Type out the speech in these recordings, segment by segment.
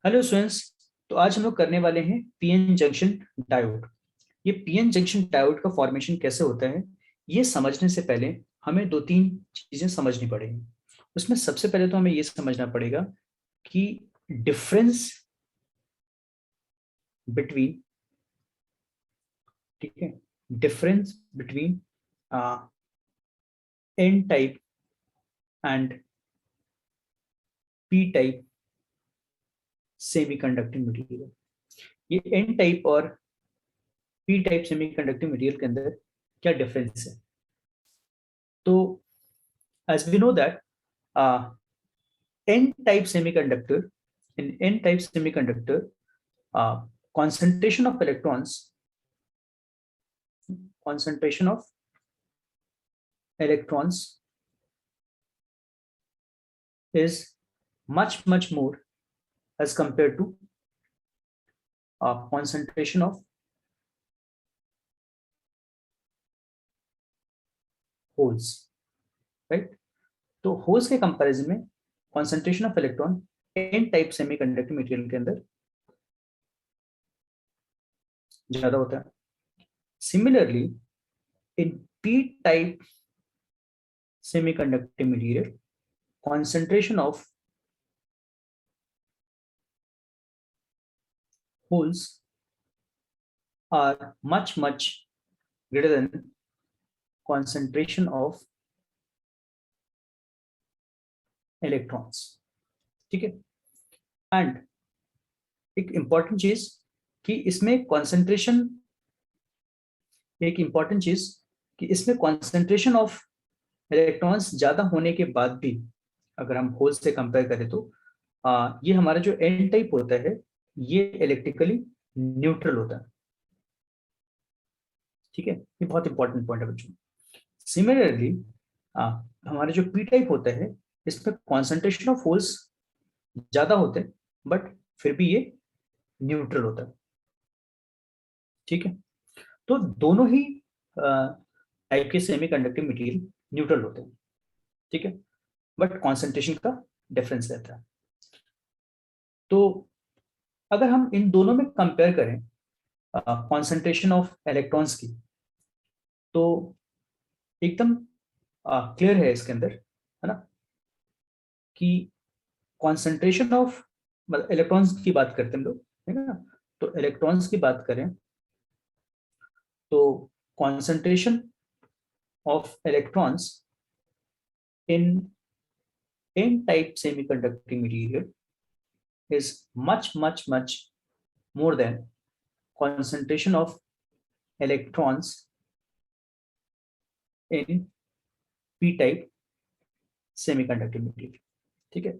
Hello students. तो आज हम लोग करने वाले हैं पीएन जंक्शन डायोड। ये पीएन जंक्शन डायोड का फॉर्मेशन कैसे होता है, ये समझने से पहले हमें दो तीन चीजें समझनी पड़ेगी। उसमें सबसे पहले तो हमें ये समझना पड़ेगा कि डिफरेंस बिटवीन, ठीक है, difference between N type and P type semiconducting material. ये एन टाइप और पी टाइप सेमीकंडक्टिंग मटेरियल के अंदर क्या डिफरेंस है। तो as we know that n-type semiconductor, in n-type semiconductor, concentration of electrons is much more as compared to concentration of holes, right? तो holes के comparison में concentration of electron n type semiconducting material के अंदर ज्यादा होता है। Similarly in p type semiconducting material, concentration of holes are much greater than concentration of electrons, ठीक है। एंड एक इंपॉर्टेंट चीज कि इसमें कॉन्सेंट्रेशन, एक इंपॉर्टेंट चीज कि इसमें कॉन्सेंट्रेशन ऑफ इलेक्ट्रॉन्स ज्यादा होने के बाद भी अगर हम होल से कंपेयर करें तो ये हमारा जो एन टाइप होता है ये इलेक्ट्रिकली न्यूट्रल होता है, ठीक है। ये बहुत इंपॉर्टेंट पॉइंट है बच्चों। सिमिलरली हमारा जो पी टाइप होता है इसमें कॉन्सेंट्रेशन ऑफ होल्स ज्यादा होते हैं बट फिर भी ये न्यूट्रल होता है, ठीक है। तो दोनों ही टाइप के सेमीकंडक्टिंग मटेरियल न्यूट्रल होते हैं, ठीक है, बट कॉन्सेंट्रेशन का डिफरेंस रहता है। तो अगर हम इन दोनों में कंपेयर करें कॉन्सेंट्रेशन ऑफ इलेक्ट्रॉन्स की, तो एकदम क्लियर है इसके अंदर, है ना, कि कॉन्सेंट्रेशन ऑफ, मतलब इलेक्ट्रॉन्स की बात करते हैं हम लोग, ठीक है ना। तो इलेक्ट्रॉन्स की बात करें तो concentration of electrons in n type semiconducting material is much more than concentration of electrons in p type semiconducting material, ठीक है।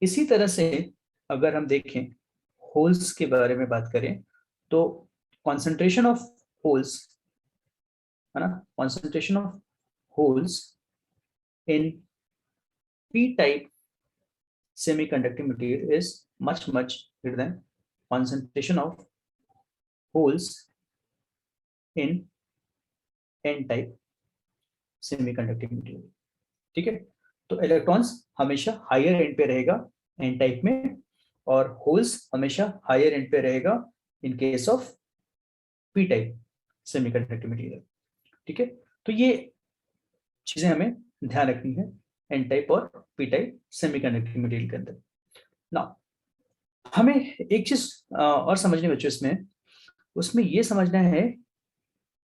इसी तरह से अगर हम देखें होल्स के बारे में बात करें तो concentration of holes, है ना, concentration of holes in p type semiconducting material is much greater than concentration of holes in n type semiconducting material, ठीक है। तो इलेक्ट्रॉन्स हमेशा हायर एंड पे रहेगा एन टाइप में और होल्स हमेशा हायर एंड पे रहेगा in case of P type semiconducting material, ठीक है। तो ये चीजें हमें ध्यान रखनी है एन टाइप और पी टाइप सेमीकंडक्टिंग मटेरियल के अंदर ना। हमें एक चीज और समझनी बच्चों इसमें, उसमें ये समझना है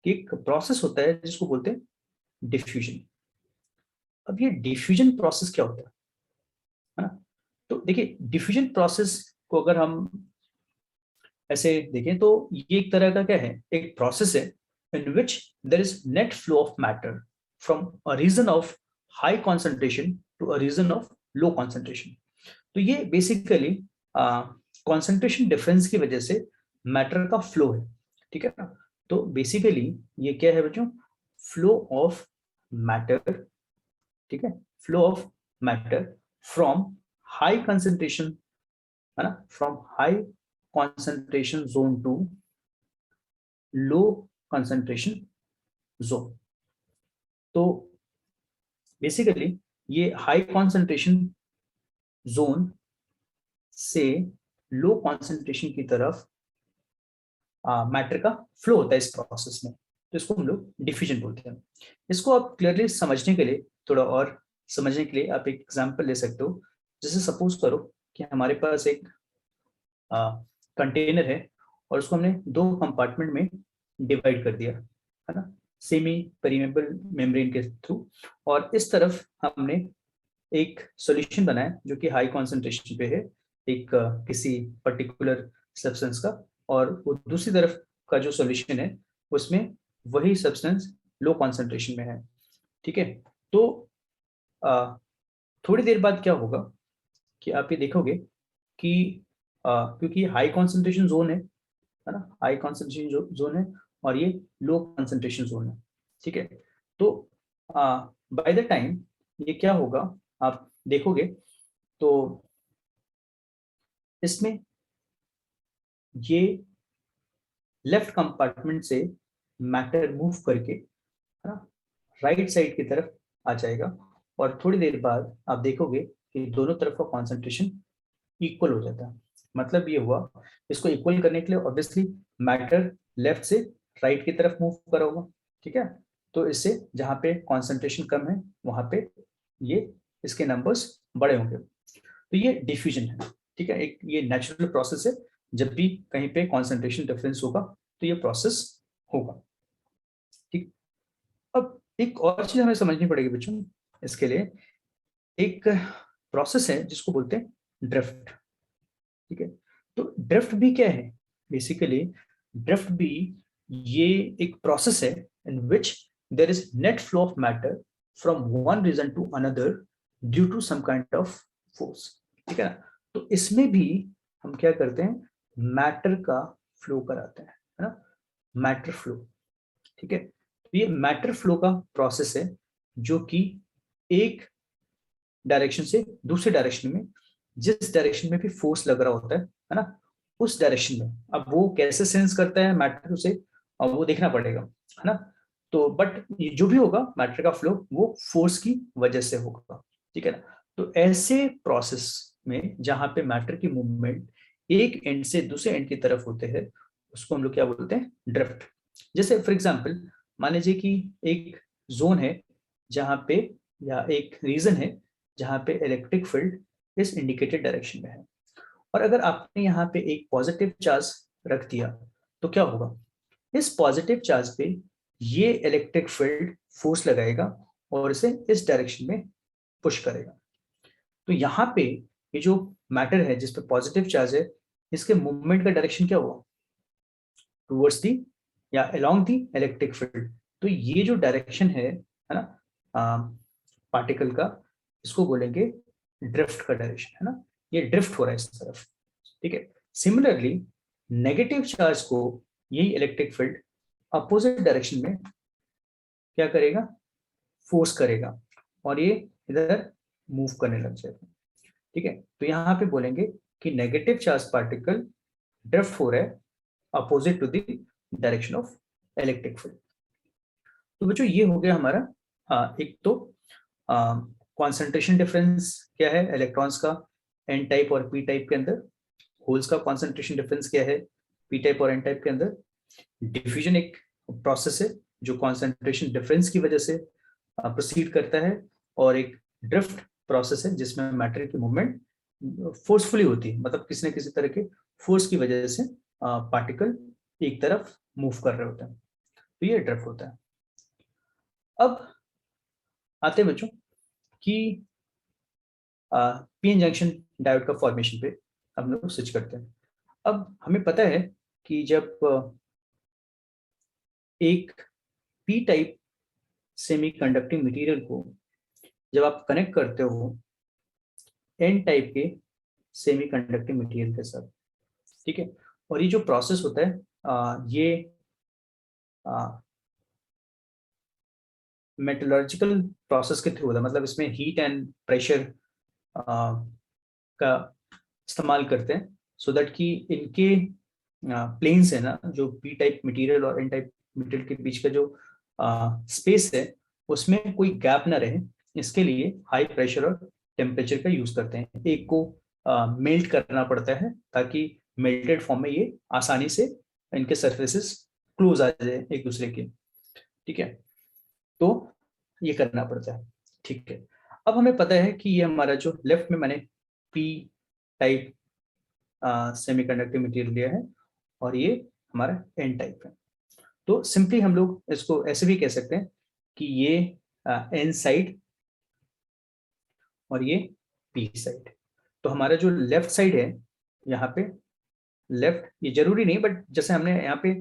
कि एक प्रोसेस होता है जिसको बोलते हैं डिफ्यूजन। अब ये डिफ्यूजन प्रोसेस क्या होता है ना। तो देखिए डिफ्यूजन प्रोसेस को अगर हम ऐसे देखें तो ये एक तरह का क्या है, एक प्रोसेस है in which there is net flow of matter from a region of high concentration to a region of low concentration. तो ये बेसिकली कॉन्सेंट्रेशन डिफरेंस की वजह से मैटर का फ्लो है, ठीक है ना। तो बेसिकली ये क्या है बच्चों, फ्लो ऑफ मैटर, ठीक है, flow of matter from high concentration, है ना, from high concentration zone to low concentration zone। तो बेसिकली ये हाई concentration zone से लो कॉन्सेंट्रेशन की तरफ मैटर का फ्लो होता है इस प्रोसेस में, तो इसको हम लोग डिफ्यूजन बोलते हैं। इसको आप क्लियरली समझने के लिए, थोड़ा और समझने के लिए आप एक एग्जांपल ले सकते हो। जैसे सपोज करो कि हमारे पास एक कंटेनर है और उसको हमने दो कंपार्टमेंट में डिवाइड कर दिया, है ना, सेमी पेरिमेबल मेम्ब्रेन के थ्रू। और इस तरफ हमने एक सॉल्यूशन बनाया जो कि हाई कॉन्सेंट्रेशन पे है, एक किसी पर्टिकुलर सब्सटेंस का, और वो दूसरी तरफ का जो सॉल्यूशन है उसमें वही सब्सटेंस लो कॉन्सेंट्रेशन में है। ठीक है, तो थोड़ी देर बाद क्या होगा कि आप ये देखोगे कि क्योंकि हाई कॉन्सेंट्रेशन जोन है ना, हाई कॉन्सेंट्रेशन जोन है और ये लो कॉन्सेंट्रेशन जोन है। ठीक है, तो बाय द टाइम ये क्या होगा आप देखोगे, तो इसमें ये लेफ्ट कंपार्टमेंट से मैटर मूव करके, है ना, राइट साइड की तरफ आ जाएगा। और थोड़ी देर बाद आप देखोगे कि दोनों तरफ का कॉन्सेंट्रेशन इक्वल हो जाता है। मतलब ये हुआ, इसको इक्वल करने के लिए ऑब्वियसली मैटर लेफ्ट से राइट की तरफ मूव करा होगा। ठीक है, तो इससे जहाँ पे कॉन्सेंट्रेशन कम है वहां पे ये इसके नंबर्स बड़े होंगे, तो ये डिफ्यूजन है। ठीक है, एक ये नेचुरल प्रोसेस है, जब भी कहीं पे कॉन्सेंट्रेशन डिफरेंस होगा तो ये प्रोसेस होगा। ठीक, अब एक और चीज हमें समझनी पड़ेगी बच्चों इसके लिए, एक प्रोसेस है जिसको बोलते हैं ड्रिफ्ट। ठीक है, तो ड्रिफ्ट भी क्या है, बेसिकली ड्रिफ्ट भी ये एक प्रोसेस है in which there is net flow of matter from one region to another due to some kind of force. ठीक है ना, तो इसमें भी हम क्या करते हैं, मैटर का फ्लो कराते हैं, है ना, मैटर फ्लो। ठीक है, तो ये मैटर फ्लो का प्रोसेस है जो कि एक डायरेक्शन से दूसरे डायरेक्शन में, जिस डायरेक्शन में भी फोर्स लग रहा होता है ना, उस डायरेक्शन में अब वो कैसे सेंस करता है मैटर से, अब वो देखना पड़ेगा, है ना। तो बट जो भी होगा मैटर का फ्लो वो फोर्स की वजह से होगा। ठीक है ना, तो ऐसे प्रोसेस में जहां पे मैटर की मूवमेंट एक एंड से दूसरे एंड की तरफ होते हैं उसको हम लोग क्या बोलते हैं, ड्रिफ्ट। जैसे फॉर एग्जांपल मान लीजिए कि एक जोन है जहां पे, या एक रीजन है जहां पे इलेक्ट्रिक फील्ड इस इंडिकेटेड डायरेक्शन में है, और अगर आपने यहाँ पे एक पॉजिटिव चार्ज रख दिया तो क्या होगा, इस पॉजिटिव चार्ज पे ये इलेक्ट्रिक फील्ड फोर्स लगाएगा और इसे इस डायरेक्शन में पुश करेगा। तो यहाँ पे ये जो मैटर है जिस पे पॉजिटिव चार्ज है, इसके मूवमेंट का डायरेक्शन क्या हुआ, टुवर्ड्स दी या अलोंग दी इलेक्ट्रिक फील्ड। तो ये जो डायरेक्शन है ना, पार्टिकल का, इसको बोलेंगे ड्रिफ्ट का डायरेक्शन, है ना, ये ड्रिफ्ट हो रहा है इस तरफ। ठीक है, सिमिलरली नेगेटिव चार्ज को यही इलेक्ट्रिक फील्ड अपोजिट डायरेक्शन में क्या करेगा, फोर्स करेगा और ये इधर मूव करने लग जाएगा। ठीक है, तो यहाँ पे बोलेंगे कि नेगेटिव चार्ज पार्टिकल ड्रिफ्ट हो रहा है opposite to the direction of electric field. तो बच्चों ये हो गया हमारा एक तो कॉन्सेंट्रेशन डिफरेंस क्या है इलेक्ट्रॉन्स का एन टाइप और पी टाइप के अंदर, होल्स का कॉन्सेंट्रेशन डिफरेंस क्या है पी टाइप और एन टाइप के अंदर, डिफ्यूजन एक प्रोसेस है जो कॉन्सेंट्रेशन डिफरेंस की वजह से प्रोसीड करता है, और एक ड्रिफ्ट प्रोसेस है जिसमें मैटर की मूवमेंट फोर्सफुली होती है, मतलब किसी न किसी तरह के फोर्स की वजह से पार्टिकल एक तरफ मूव कर रहे होते हैं, तो ये ड्रिफ्ट होता है। अब आते हैं बच्चों कि पीएन जंक्शन डायोड का फॉर्मेशन पे हम लोग स्विच करते हैं। अब हमें पता है कि जब एक P type semi conducting material को जब आप कनेक्ट करते हो एन टाइप के सेमी कंडक्टिंग मटेरियल के साथ, ठीक है, और ये जो प्रोसेस होता है ये मेटलर्जिकल प्रोसेस के थ्रू होता है, मतलब इसमें हीट एंड प्रेशर का इस्तेमाल करते हैं सो दैट कि इनके प्लेन्स है ना, जो पी टाइप मटेरियल और एन टाइप मटेरियल के बीच का जो स्पेस है उसमें कोई गैप ना रहे, इसके लिए हाई प्रेशर और टेम्परेचर का यूज करते हैं। एक को मेल्ट करना पड़ता है ताकि मेल्टेड फॉर्म में ये आसानी से इनके सरफेसेस क्लोज आ जाए एक दूसरे के, ठीक है। तो ये करना पड़ता है, ठीक है। अब हमें पता है कि ये हमारा जो लेफ्ट में मैंने पी टाइप सेमीकंडक्टिव मटेरियल लिया है और ये हमारा एन टाइप है। तो सिंपली हम लोग इसको ऐसे भी कह सकते हैं कि ये एन साइड और ये पी साइड। तो हमारा जो लेफ्ट साइड है, यहाँ पे लेफ्ट, ये जरूरी नहीं बट जैसे हमने यहाँ पे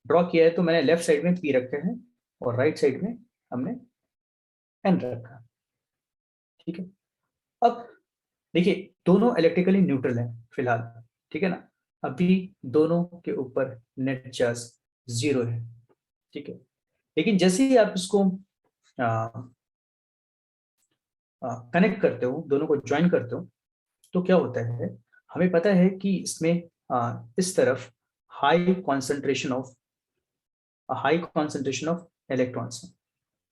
ड्रॉ किया है तो मैंने लेफ्ट साइड में पी रखा है और राइट साइड में हमने एन रखा, ठीक है। अब देखिए दोनों इलेक्ट्रिकली न्यूट्रल है फिलहाल, ठीक है ना। अभी दोनों के ऊपर नेट चार्ज 0 है, ठीक है। लेकिन जैसे ही आप इसको कनेक्ट करते हो, दोनों को ज्वाइन करते हो, तो क्या होता है, हमें पता है कि इसमें इस तरफ हाई कॉन्सेंट्रेशन ऑफ इलेक्ट्रॉन्स है,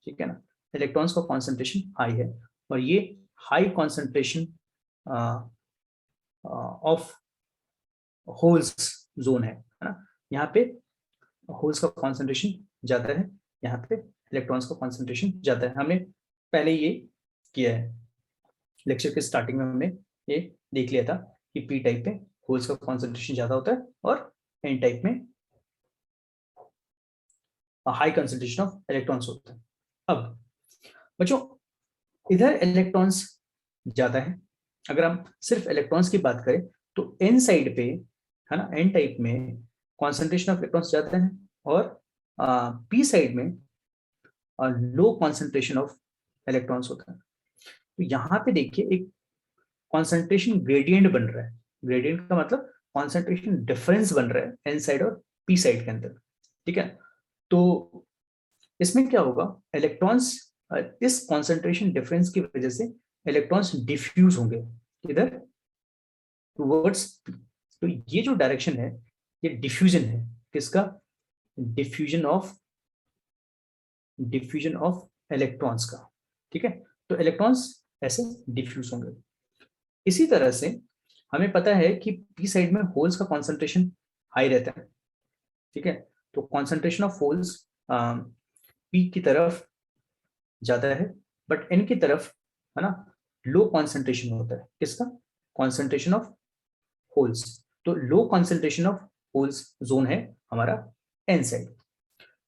ठीक है ना। इलेक्ट्रॉन्स का कॉन्सेंट्रेशन हाई है और ये high concentration of holes zone है ना। यहाँ पे होल्स का कॉन्सेंट्रेशन ज्यादा है, यहाँ पे इलेक्ट्रॉन्स का कॉन्सेंट्रेशन ज्यादा है। हमने पहले ये किया है, लेक्चर के स्टार्टिंग में हमने ये देख लिया था कि पी टाइप में होल्स का कॉन्सेंट्रेशन ज्यादा होता है और एन टाइप में हाई कंसंट्रेशन ऑफ इलेक्ट्रॉन्स होता है। अब बच्चों इधर इलेक्ट्रॉन्स ज्यादा है, अगर हम सिर्फ इलेक्ट्रॉन्स की बात करें तो एन साइड पे है ना, एन टाइप में कॉन्सेंट्रेशन ऑफ इलेक्ट्रॉन्स ज्यादा है और पी साइड में लो कॉन्सेंट्रेशन ऑफ इलेक्ट्रॉन्स होता है। तो यहाँ पे देखिए एक कॉन्सेंट्रेशन ग्रेडियंट बन रहा है। ग्रेडियंट का मतलब कॉन्सेंट्रेशन डिफरेंस बन रहा है एन साइड और पी साइड के अंदर, ठीक है। तो इसमें क्या होगा, इलेक्ट्रॉन्स इस कॉन्सेंट्रेशन डिफरेंस की वजह से इलेक्ट्रॉन्स डिफ्यूज होंगे इधर टुवर्ड्स पी। तो ये जो डायरेक्शन है ये डिफ्यूजन है, किसका, डिफ्यूजन ऑफ इलेक्ट्रॉन्स का, ठीक है। तो इलेक्ट्रॉन्स ऐसे डिफ्यूज होंगे। इसी तरह से हमें पता है कि पी साइड में होल्स का कॉन्सेंट्रेशन हाई रहता है, ठीक है। तो कॉन्सेंट्रेशन ऑफ होल्स पी की तरफ ज्यादा है बट एन की तरफ है ना लो कॉन्सेंट्रेशन होता है, किसका, कॉन्सेंट्रेशन ऑफ होल्स। तो low concentration of holes zone है हमारा एन साइड।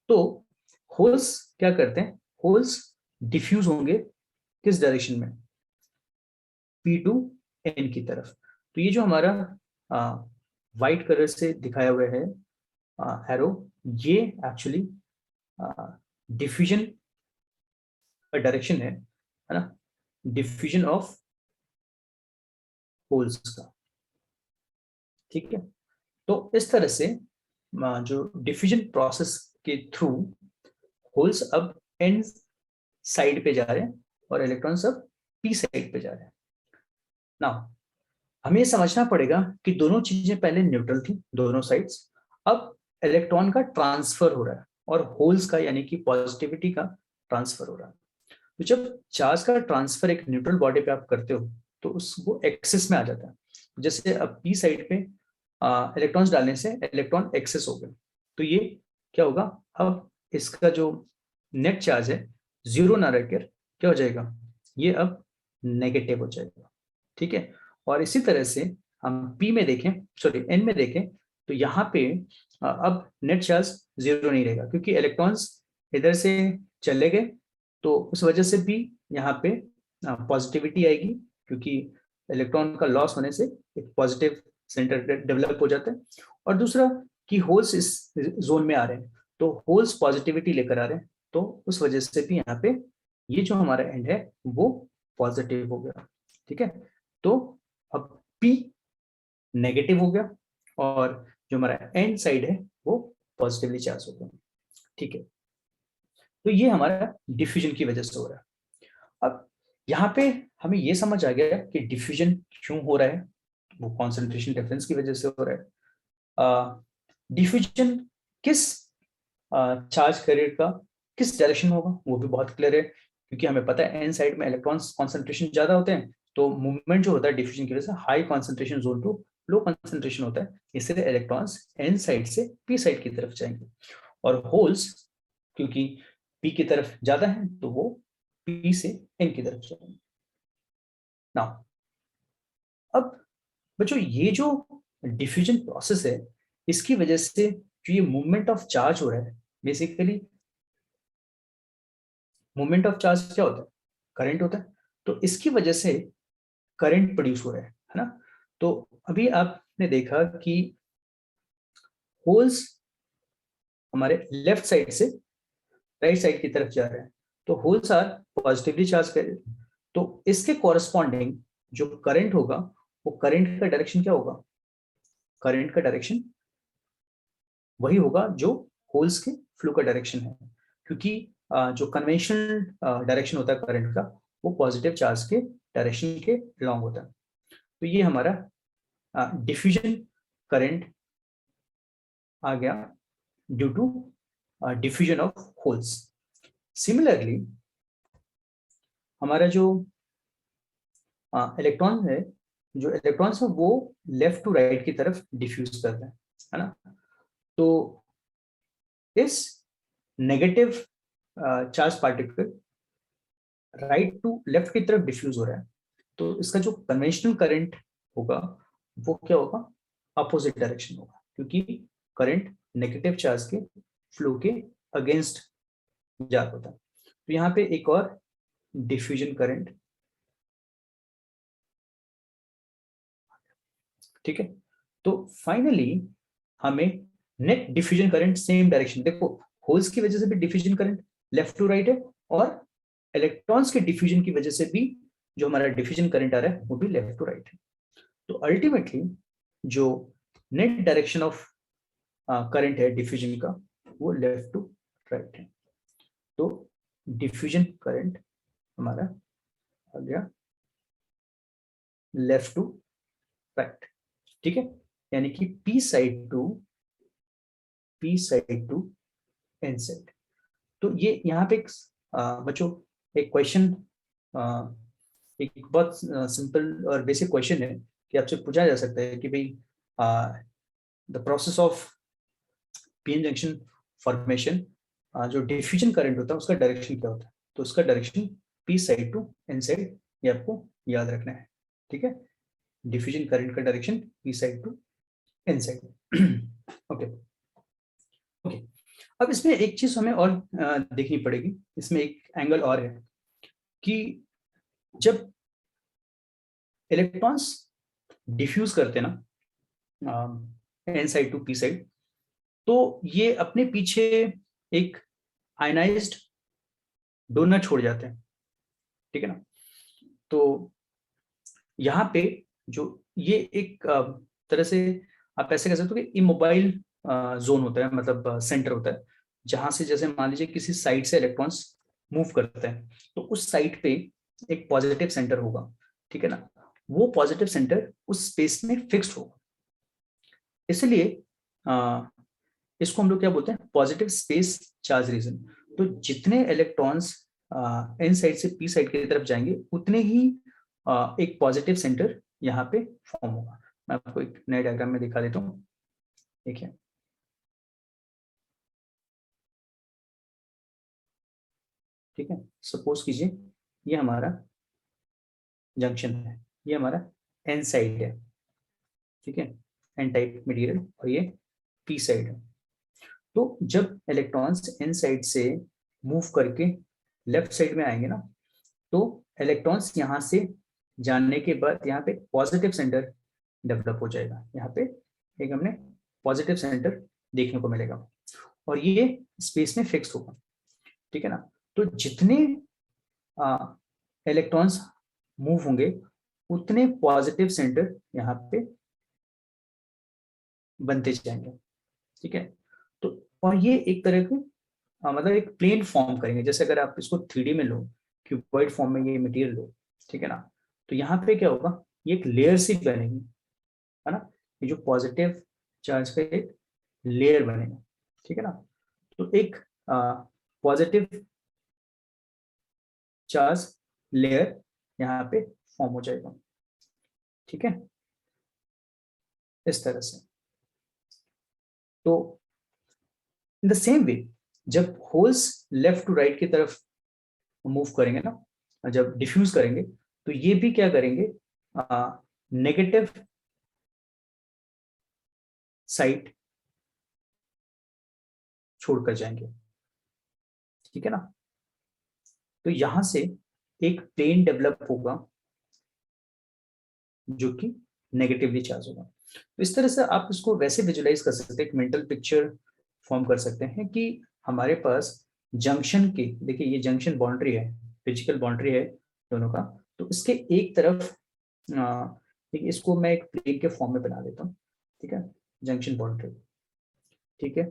तो होल्स क्या करते हैं, होल्स डिफ्यूज होंगे किस डायरेक्शन में, पी टू एन की तरफ। तो ये जो हमारा व्हाइट कलर से दिखाया हुआ है एरो, ये एक्चुअली डिफ्यूजन का डायरेक्शन है ना, डिफ्यूजन ऑफ होल्स का, ठीक है। तो इस तरह से जो डिफ्यूजन प्रोसेस के थ्रू होल्स अब एन साइड पे जा रहे हैं और इलेक्ट्रॉन्स अब पी साइड पे जा रहे हैं। नाउ हमें समझना पड़ेगा कि दोनों चीजें पहले न्यूट्रल थी दोनों साइड्स, अब इलेक्ट्रॉन का ट्रांसफर हो रहा है और होल्स का यानी कि पॉजिटिविटी का ट्रांसफर हो रहा है। तो जब चार्ज का ट्रांसफर एक न्यूट्रल बॉडी पे आप करते हो तो उसको एक्सेस में आ जाता है। जैसे अब पी साइड पे इलेक्ट्रॉन्स डालने से इलेक्ट्रॉन एक्सेस हो गए, तो ये क्या होगा, अब इसका जो नेट चार्ज है 0 ना रहकर क्या हो जाएगा, ये अब नेगेटिव हो जाएगा, ठीक है। और इसी तरह से हम पी में देखें, सॉरी एन में देखें, तो यहाँ पे अब नेट चार्ज 0 नहीं रहेगा क्योंकि इलेक्ट्रॉन्स इधर से चले गए, तो उस वजह से भी यहाँ पे पॉजिटिविटी आएगी क्योंकि इलेक्ट्रॉन का लॉस होने से एक पॉजिटिव सेंटर डेवलप हो जाता है। और दूसरा कि होल्स इस जोन में आ रहे हैं तो होल्स पॉजिटिविटी लेकर आ रहे हैं, तो उस वजह से भी यहाँ पे ये जो हमारा एंड है वो पॉजिटिव हो गया, ठीक है। तो अब P नेगेटिव हो गया और जो हमारा एंड साइड है वो पॉजिटिवली चार्ज हो गया, ठीक है। तो ये हमारा डिफ्यूजन की वजह से हो रहा है। अब यहाँ पे हमें ये समझ आ गया कि डिफ्यूजन क्यों हो रहा है, वो कॉन्सेंट्रेशन डिफरेंस की वजह से हो रहा है। डिफ्यूजन किस चार्ज कैरियर का किस डायरेक्शन होगा वो भी बहुत क्लियर है क्योंकि हमें पता है एन साइड में इलेक्ट्रॉन्स कॉन्सेंट्रेशन ज्यादा होते हैं तो मूवमेंट जो होता है डिफ्यूजन की वजह से high concentration zone to low concentration होता है, इसलिए इलेक्ट्रॉन्स एन साइड से पी साइड की तरफ जाएंगे, और होल्स क्योंकि पी की तरफ ज्यादा है तो वो पी से एन की तरफ जाएंगे। नाउ अब बच्चों ये जो डिफ्यूजन प्रोसेस है, इसकी वजह से जो ये मूवमेंट ऑफ चार्ज हो रहा है, बेसिकली मूवमेंट ऑफ चार्ज क्या होता है, करंट होता है, तो इसकी वजह से करंट प्रोड्यूस हो रहा है ना। तो अभी आपने देखा कि होल्स हमारे लेफ्ट साइड से राइट साइड की तरफ जा रहे हैं, तो होल्स आर पॉजिटिवली चार्ज कर, तो इसके कॉरेस्पॉन्डिंग जो करंट होगा, वो करंट का डायरेक्शन क्या होगा, करंट का डायरेक्शन वही होगा जो होल्स के फ्लो का डायरेक्शन है, क्योंकि जो कन्वेंशनल डायरेक्शन होता है करंट का, वो पॉजिटिव चार्ज के डायरेक्शन के लॉन्ग होता है। तो ये हमारा डिफ्यूजन करंट आ गया due to diffusion of holes. Similarly हमारा जो इलेक्ट्रॉन है, जो इलेक्ट्रॉन्स है वो लेफ्ट टू राइट की तरफ डिफ्यूज कर रहे हैं, है ना। तो इस negative charge particle right to left की तरफ डिफ्यूज हो रहा है, तो इसका जो कन्वेंशनल करंट होगा वो क्या होगा, अपोजिट डायरेक्शन होगा, क्योंकि करंट नेगेटिव चार्ज के फ्लो के अगेंस्ट जा होता है। तो यहाँ पे एक और डिफ्यूजन करंट, ठीक है। तो फाइनली हमें net diffusion current same direction, देखो होल्स की वजह से भी diffusion current left to right है, और इलेक्ट्रॉन्स के डिफ्यूजन की वजह से भी जो हमारा डिफ्यूजन करंट आ रहा है वो भी लेफ्ट टू राइट है। तो अल्टीमेटली जो नेट डायरेक्शन ऑफ करंट है डिफ्यूजन का, वो लेफ्ट टू राइट है। तो डिफ्यूजन करंट हमारा आ गया लेफ्ट टू राइट, ठीक है, यानी कि P side to N side. तो ये यहाँ पे एक बच्चों एक क्वेश्चन, एक बहुत सिंपल और बेसिक क्वेश्चन है कि आपसे पूछा जा सकता है कि भाई the process of PN junction formation, जो डिफ्यूजन करंट होता है उसका डायरेक्शन क्या होता है, तो उसका direction P side to N side, ये आपको याद रखना है, ठीक है। डिफ्यूजन करंट का direction P side to N side. Okay okay. अब इसमें एक चीज हमें और देखनी पड़ेगी, इसमें एक एंगल और है कि जब इलेक्ट्रॉन्स डिफ्यूज करते ना N side to P side, तो ये अपने पीछे एक आयनाइज्ड डोनट छोड़ जाते हैं, ठीक है ना। तो यहाँ पे जो ये एक तरह से आप ऐसे कह सकते हो कि इमोबाइल जोन होता है, मतलब सेंटर होता है, जहां से जैसे मान लीजिए किसी साइड से इलेक्ट्रॉन्स मूव करते हैं, तो उस साइड पे एक पॉजिटिव सेंटर होगा, ठीक है ना। वो पॉजिटिव सेंटर उस स्पेस में फिक्स्ड होगा, इसलिए इसको हम लोग क्या बोलते हैं, पॉजिटिव स्पेस चार्ज रीजन। तो जितने इलेक्ट्रॉन्स एन साइड से पी साइड की तरफ जाएंगे, उतने ही एक पॉजिटिव सेंटर यहाँ पे फॉर्म होगा। मैं आपको एक नए डायग्राम में दिखा देता हूँ, देखिए ठीक है। सपोज कीजिए ये हमारा जंक्शन है, ये हमारा एन साइड है, ठीक है, एन टाइप मटेरियल, और ये पी साइड है। तो जब इलेक्ट्रॉन्स एन साइड से मूव करके लेफ्ट साइड में आएंगे ना, तो इलेक्ट्रॉन्स यहाँ से जाने के बाद यहाँ पे पॉजिटिव सेंटर डेवलप हो जाएगा, यहाँ पे एक हमने पॉजिटिव सेंटर देखने को मिलेगा, और ये स्पेस में फिक्स होगा, ठीक है ना। तो जितने इलेक्ट्रॉन्स मूव होंगे, उतने पॉजिटिव सेंटर यहाँ पे बनते जाएंगे, ठीक है। तो और ये एक तरह के मतलब एक प्लेन फॉर्म करेंगे, जैसे अगर आप इसको 3D में लो, क्यूबॉइड फॉर्म में ये मटेरियल लो, ठीक है ना। तो यहाँ पे क्या होगा, ये एक लेयर सी बनेगी, है ना, ये जो पॉजिटिव चार्ज का एक लेयर बनेगा, ठीक है ना। तो एक पॉजिटिव चार्ज लेयर यहाँ पे फॉर्म हो जाएगा। ठीक है, इस तरह से। तो इन द सेम वे जब होल्स लेफ्ट टू राइट की तरफ मूव करेंगे ना, जब डिफ्यूज करेंगे, तो ये भी क्या करेंगे, नेगेटिव साइड छोड़कर जाएंगे। ठीक है ना, तो यहां से एक प्लेन डेवलप होगा जो कि नेगेटिवली चार्ज होगा। तो इस तरह से आप इसको वैसे विजुलाइज कर सकते हैं, एक मेंटल पिक्चर फॉर्म कर सकते हैं कि हमारे पास जंक्शन की, देखिए ये जंक्शन बाउंड्री है, फिजिकल बाउंड्री है दोनों का। तो इसके एक तरफ देखिए, इसको मैं एक प्लेन के फॉर्म में बना देता हूँ। ठीक है, जंक्शन बाउंड्री। ठीक है,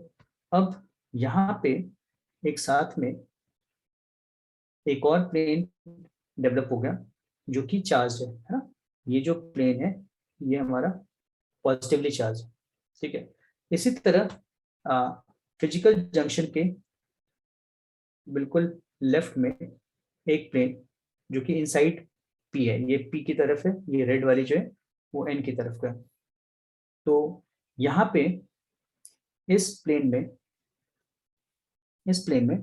अब यहाँ पे एक साथ में एक और प्लेन डेवलप हो गया जो कि चार्ज है ना। ये जो प्लेन है ये हमारा पॉजिटिवली चार्ज है। ठीक है, इसी तरह फिजिकल जंक्शन के बिल्कुल लेफ्ट में एक प्लेन जो कि इनसाइड पी है, ये पी की तरफ है, ये रेड वाली जो है वो एन की तरफ का है। तो यहाँ पे इस प्लेन में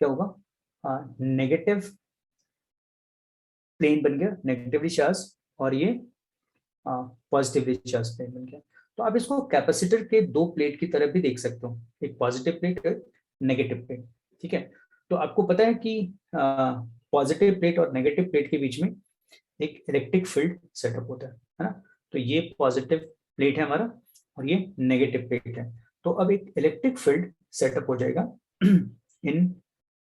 क्या होगा, नेगेटिव प्लेन बन गया, नेगेटिवली चार्ज, और ये पॉजिटिवली चार्ज प्लेन बन गया। तो आप इसको कैपेसिटर के दो प्लेट की तरफ भी देख सकते हो, एक पॉजिटिव प्लेट, एक नेगेटिव प्लेट। ठीक है, तो आपको पता है कि पॉजिटिव प्लेट और नेगेटिव प्लेट के बीच में एक इलेक्ट्रिक फील्ड सेटअप होता है ना। तो ये पॉजिटिव प्लेट है हमारा और ये नेगेटिव प्लेट है। तो अब एक इलेक्ट्रिक फील्ड सेटअप हो जाएगा इन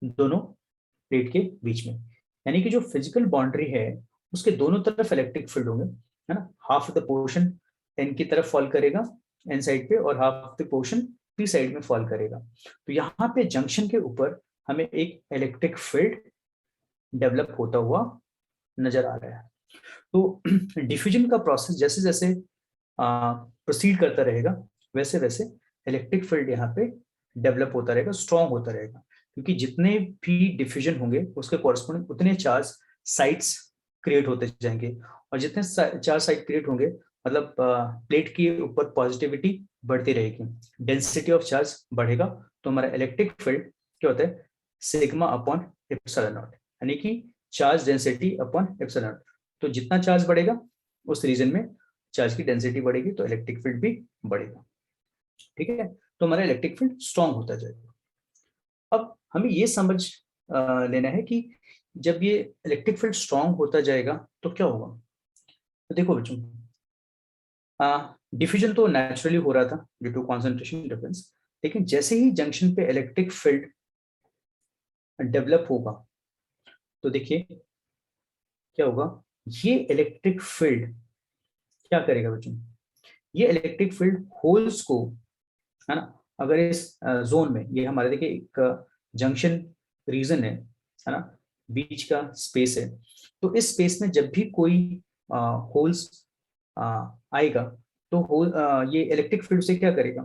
दोनों प्लेट के बीच में, यानी कि जो फिजिकल बाउंड्री है उसके दोनों तरफ इलेक्ट्रिक फील्ड होंगे, है ना। Half of the portion N की तरफ फॉल करेगा, एन साइड पे, और half of the portion P side में फॉल करेगा। तो यहाँ पे जंक्शन के ऊपर हमें एक इलेक्ट्रिक फील्ड डेवलप होता हुआ नजर आ रहा है। तो डिफ्यूजन का प्रोसेस जैसे जैसे प्रोसीड करता रहेगा, वैसे वैसे इलेक्ट्रिक फील्ड यहाँ पे डेवलप होता रहेगा, स्ट्रॉन्ग होता रहेगा, क्योंकि जितने भी डिफ्यूजन होंगे उसके कॉरस्पॉन्डिंग उतने चार्ज साइट्स क्रिएट होते जाएंगे, और जितने चार्ज साइट क्रिएट होंगे मतलब प्लेट के ऊपर पॉजिटिविटी बढ़ती रहेगी, डेंसिटी ऑफ चार्ज बढ़ेगा। तो हमारा इलेक्ट्रिक फील्ड क्या होता है, सिग्मा अपॉन एप्सिलॉन नॉट, यानी कि charge density upon epsilon not. तो जितना चार्ज बढ़ेगा उस रीजन में चार्ज की डेंसिटी बढ़ेगी, तो इलेक्ट्रिक फील्ड भी बढ़ेगा। ठीक है, तो हमारा इलेक्ट्रिक फील्ड स्ट्रॉन्ग होता जाएगा। अब हमें ये समझ लेना है कि जब ये इलेक्ट्रिक फील्ड स्ट्रॉन्ग होता जाएगा तो क्या होगा। तो देखो बच्चों, डिफ्यूजन तो नेचुरली हो रहा था ड्यू टू कॉन्सेंट्रेशन डिफरेंस, लेकिन जैसे ही जंक्शन पे इलेक्ट्रिक फील्ड डेवलप होगा तो देखिए क्या होगा, ये इलेक्ट्रिक फील्ड क्या करेगा बच्चों, ये इलेक्ट्रिक फील्ड होल्स को, है ना, अगर इस जोन में, ये हमारे देखिए एक जंक्शन रीजन है ना, बीच का स्पेस है। तो इस स्पेस में जब भी कोई होल्स आएगा तो होल ये इलेक्ट्रिक फील्ड से क्या करेगा,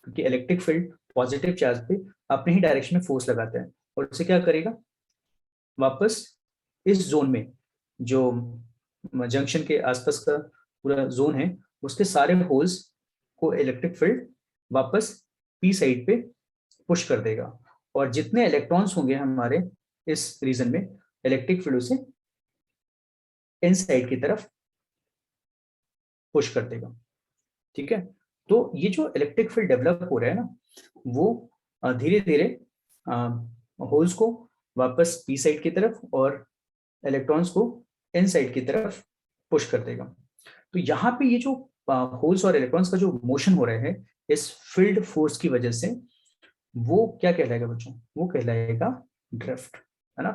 क्योंकि इलेक्ट्रिक फील्ड पॉजिटिव चार्ज पे अपने ही डायरेक्शन में फोर्स लगाता है, और उसे क्या करेगा, वापस इस जोन में, जो जंक्शन के आसपास का पूरा जोन है, उसके सारे होल्स को इलेक्ट्रिक फील्ड वापस पी साइड पे पुश कर देगा, और जितने इलेक्ट्रॉन्स होंगे हमारे इस रीजन में, इलेक्ट्रिक फील्ड उसे एन साइड की तरफ पुश कर देगा। ठीक है, तो ये जो इलेक्ट्रिक फील्ड डेवलप हो रहा है ना, वो धीरे धीरे होल्स को वापस पी साइड की तरफ और इलेक्ट्रॉन्स को एन साइड की तरफ पुश कर देगा। तो यहाँ पे ये जो होल्स और इलेक्ट्रॉन्स का जो मोशन हो रहा है इस फील्ड फोर्स की वजह से, वो क्या कहलाएगा बच्चों, वो कहलाएगा ड्रिफ्ट, है ना।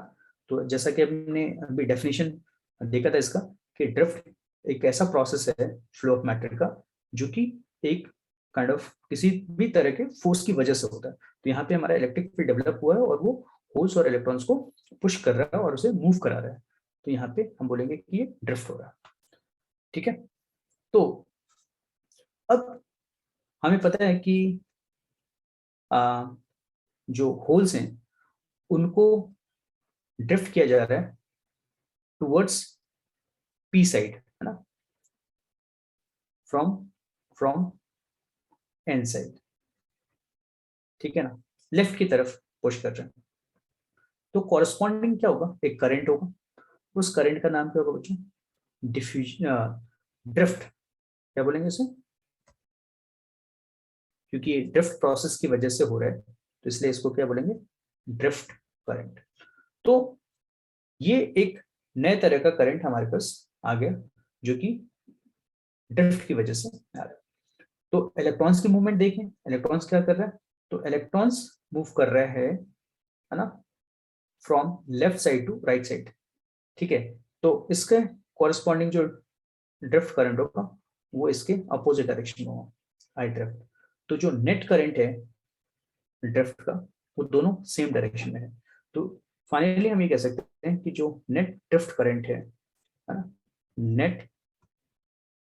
तो जैसा कि हमने अभी डेफिनेशन देखा था इसका, कि ड्रिफ्ट एक ऐसा प्रोसेस है फ्लो ऑफ मैटर का जो कि एक काइंड ऑफ किसी भी तरह के फोर्स की वजह से होता है। तो यहाँ पे हमारा इलेक्ट्रिक फील्ड डेवलप हुआ है और वो होल्स और इलेक्ट्रॉन्स को पुश कर रहा है और उसे मूव करा रहा है। तो यहाँ पे हम बोलेंगे कि ये ड्रिफ्ट हो रहा है। ठीक है, तो अब हमें पता है कि जो होल्स हैं उनको ड्रिफ्ट किया जा रहा है टुवर्ड्स पी साइड, है ना, फ्रॉम एन साइड, ठीक है ना, लेफ्ट की तरफ पुश कर रहे हैं। तो कॉरस्पॉन्डिंग क्या होगा, एक करंट होगा, उस करंट का नाम क्या होगा बच्चों, डिफ्यूजन, ड्रिफ्ट, क्या बोलेंगे इसे, क्योंकि ये ड्रिफ्ट प्रोसेस की वजह से हो रहा है तो इसलिए इसको क्या बोलेंगे, ड्रिफ्ट करंट। तो ये एक नए तरह का करंट हमारे पास आ गया जो कि ड्रिफ्ट की वजह से आ रहा है। तो इलेक्ट्रॉन्स की मूवमेंट देखें, इलेक्ट्रॉन्स क्या कर रहा है, तो इलेक्ट्रॉन्स मूव कर रहे हैं, है ना, from left side to right side, ठीक है। तो इसके कॉरेस्पॉन्डिंग जो ड्रिफ्ट करंट होगा वो इसके अपोजिट डायरेक्शन में होगा, आई ड्रिफ्ट। तो जो नेट करंट है ड्रिफ्ट का वो दोनों सेम डायरेक्शन में है। तो फाइनली हम ये कह सकते हैं कि जो नेट ड्रिफ्ट करंट है ना, नेट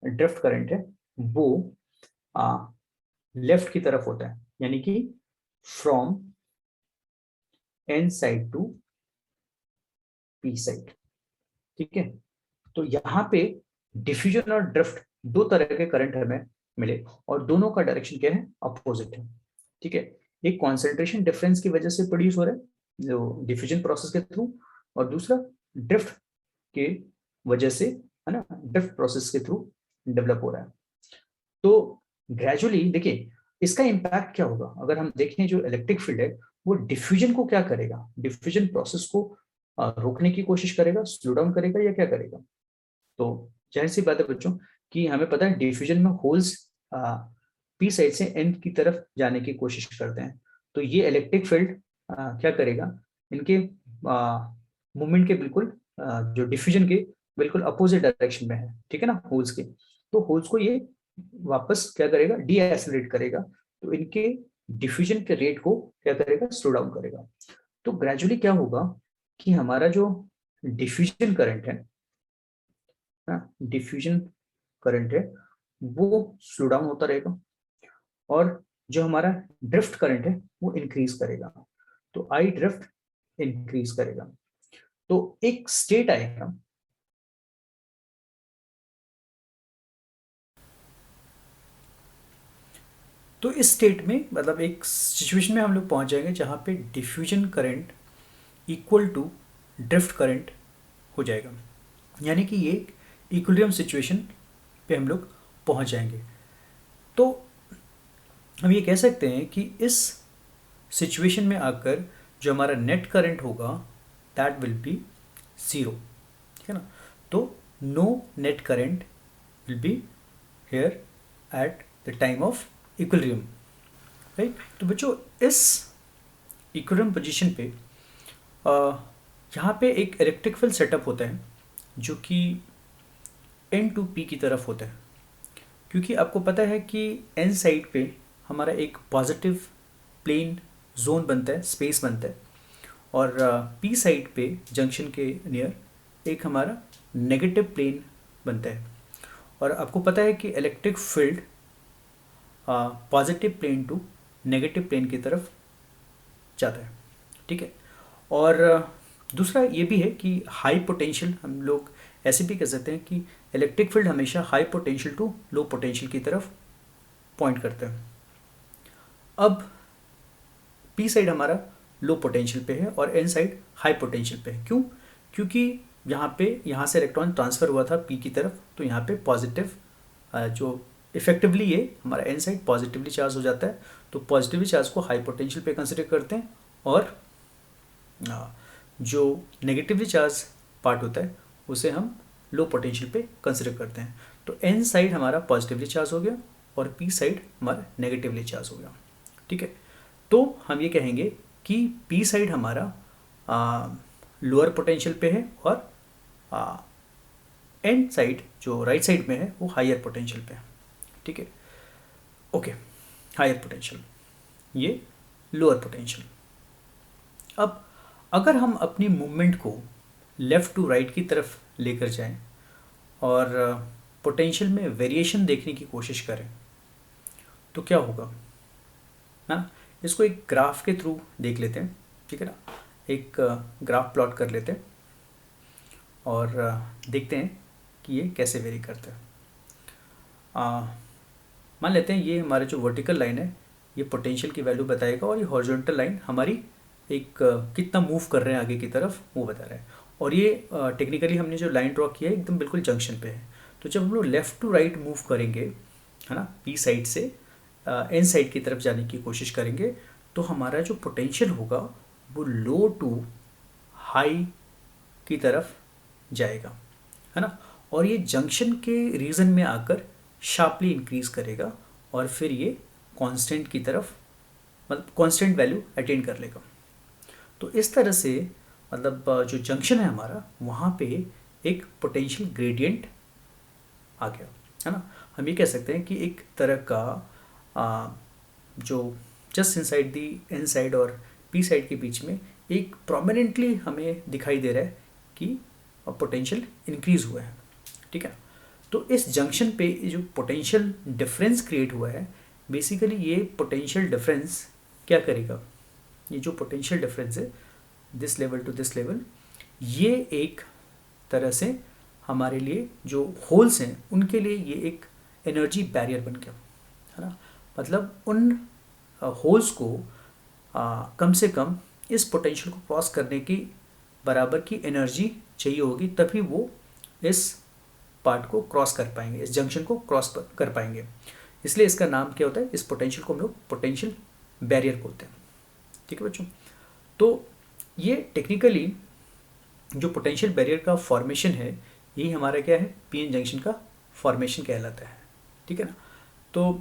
ड्रिफ्ट करंट है वो लेफ्ट की तरफ होता है, यानी कि from N side to P side, ठीक है। तो यहाँ पे डिफ्यूजन और ड्रिफ्ट दो तरह के करंट हमें मिले और दोनों का डायरेक्शन क्या है, अपोजिट है, ठीक है। एक कॉन्सेंट्रेशन डिफरेंस की वजह से प्रोड्यूस हो रहा है जो डिफ्यूजन प्रोसेस के थ्रू, और दूसरा ड्रिफ्ट के वजह से, है ना, ड्रिफ्ट प्रोसेस के थ्रू डेवलप हो रहा है। तो ग्रेजुअली देखिए इसका इम्पैक्ट क्या होगा, अगर हम देखें जो इलेक्ट्रिक फील्ड है वो डिफ्यूजन को क्या करेगा, डिफ्यूजन प्रोसेस को रोकने की कोशिश करेगा, स्लो डाउन करेगा या क्या करेगा। तो जाहिर सी बात है बच्चों कि हमें पता है डिफ्यूजन में होल्स पी साइड से एन की तरफ जाने की कोशिश करते हैं। तो ये इलेक्ट्रिक फील्ड क्या करेगा, इनके मूवमेंट के बिल्कुल जो डिफ्यूजन के बिल्कुल अपोजिट डायरेक्शन में है, ठीक है ना, होल्स के। तो होल्स को ये वापस क्या करेगा, डी एक्सेलरेट करेगा, तो इनके डिफ्यूजन के रेट को क्या करेगा, स्लो डाउन करेगा। तो ग्रेजुअली क्या होगा कि हमारा जो डिफ्यूजन करंट है, डिफ्यूजन करंट है वो स्लो डाउन होता रहेगा और जो हमारा ड्रिफ्ट करंट है वो इंक्रीज करेगा। तो आई ड्रिफ्ट इंक्रीज करेगा। तो एक स्टेट आएगा, तो इस स्टेट में मतलब एक सिचुएशन में हम लोग पहुंच जाएंगे जहां पे diffusion current equal to drift current हो जाएगा, यानी कि ये इक्विलिब्रियम सिचुएशन पे हम लोग पहुंच जाएंगे। तो हम ये कह सकते हैं कि इस सिचुएशन में आकर जो हमारा नेट करंट होगा दैट विल बी ज़ीरो, ठीक है ना। तो no net current will be here at the time of equilibrium, right. तो बच्चों इस इक्विलिब्रियम पोजीशन पे यहाँ पे एक इलेक्ट्रिक फील्ड सेटअप होता है जो कि एन टू पी की तरफ होता है, क्योंकि आपको पता है कि एन साइड पे हमारा एक पॉजिटिव प्लेन जोन बनता है, स्पेस बनता है, और पी साइड पे जंक्शन के नियर एक हमारा नेगेटिव प्लेन बनता है। और आपको पता है कि electric field positive plane to negative plane की तरफ जाता है, ठीक है। और दूसरा ये भी है कि हाई पोटेंशियल, हम लोग ऐसे भी कह सकते हैं कि इलेक्ट्रिक फील्ड हमेशा high potential to low potential की तरफ पॉइंट करते हैं। अब पी साइड हमारा लो पोटेंशियल पे है और एन साइड हाई पोटेंशियल पे है। क्यों? क्योंकि यहाँ से इलेक्ट्रॉन ट्रांसफ़र हुआ था पी की तरफ, तो यहाँ पे पॉजिटिव जो इफेक्टिवली ये हमारा एन साइड पॉजिटिवली चार्ज हो जाता है, तो पॉजिटिवली चार्ज को हाई पोटेंशियल पे कंसिडर करते हैं और जो नेगेटिवली चार्ज पार्ट होता है उसे हम लो पोटेंशियल पे कंसिडर करते हैं। तो एन साइड हमारा पॉजिटिवली चार्ज हो गया और पी साइड हमारा नेगेटिवली चार्ज हो गया, ठीक है। तो हम ये कहेंगे कि पी साइड हमारा लोअर पोटेंशियल पे है और एन साइड जो राइट साइड में है वो हायर पोटेंशियल पे है, ठीक है। ओके, हायर पोटेंशियल, ये लोअर पोटेंशियल। अब अगर हम अपनी मूवमेंट को लेफ़्ट टू राइट की तरफ लेकर जाएं और पोटेंशियल में वेरिएशन देखने की कोशिश करें तो क्या होगा ना, इसको एक ग्राफ के थ्रू देख लेते हैं, ठीक है ना। एक ग्राफ प्लॉट कर लेते हैं और देखते हैं कि ये कैसे वेरी करता है। मान लेते हैं ये हमारा जो वर्टिकल लाइन है ये पोटेंशियल की वैल्यू बताएगा, और ये हॉरिजॉन्टल लाइन हमारी एक कितना मूव कर रहे हैं आगे की तरफ वो बता रहा है। और ये टेक्निकली हमने जो लाइन ड्रॉ किया है एकदम बिल्कुल जंक्शन पे है। तो जब हम लोग लेफ़्ट टू राइट मूव करेंगे, है ना, पी साइड से एन साइड की तरफ जाने की कोशिश करेंगे, तो हमारा जो पोटेंशियल होगा वो लो टू हाई की तरफ जाएगा, है ना। और ये जंक्शन के रीजन में आकर शार्पली इंक्रीज करेगा और फिर ये कांस्टेंट की तरफ, मतलब कांस्टेंट वैल्यू अटेन कर लेगा। तो इस तरह से मतलब जो जंक्शन है हमारा वहाँ पे एक पोटेंशियल ग्रेडियंट आ गया, है ना। हम ये कह सकते हैं कि एक तरह का जो just inside the N side और पी साइड के बीच में एक प्रोमिनेंटली हमें दिखाई दे रहा है कि पोटेंशियल इंक्रीज हुआ है, ठीक है। तो इस जंक्शन पे जो पोटेंशियल डिफरेंस क्रिएट हुआ है, बेसिकली ये पोटेंशियल डिफरेंस क्या करेगा, ये जो पोटेंशियल डिफरेंस है this level to this level, ये एक तरह से हमारे लिए जो होल्स हैं उनके लिए ये एक एनर्जी बैरियर बन गया, है ना। मतलब उन होल्स को कम से कम इस पोटेंशियल को क्रॉस करने की बराबर की एनर्जी चाहिए होगी, तभी वो इस पार्ट को क्रॉस कर पाएंगे, इस जंक्शन को क्रॉस कर पाएंगे। इसलिए इसका नाम क्या होता है, इस पोटेंशियल को हम लोग पोटेंशियल बैरियर बोलते हैं, ठीक है बच्चों। तो ये टेक्निकली जो पोटेंशियल बैरियर का फॉर्मेशन है यही हमारा क्या है, पीएन जंक्शन का फॉर्मेशन कहलाता है, ठीक है ना। तो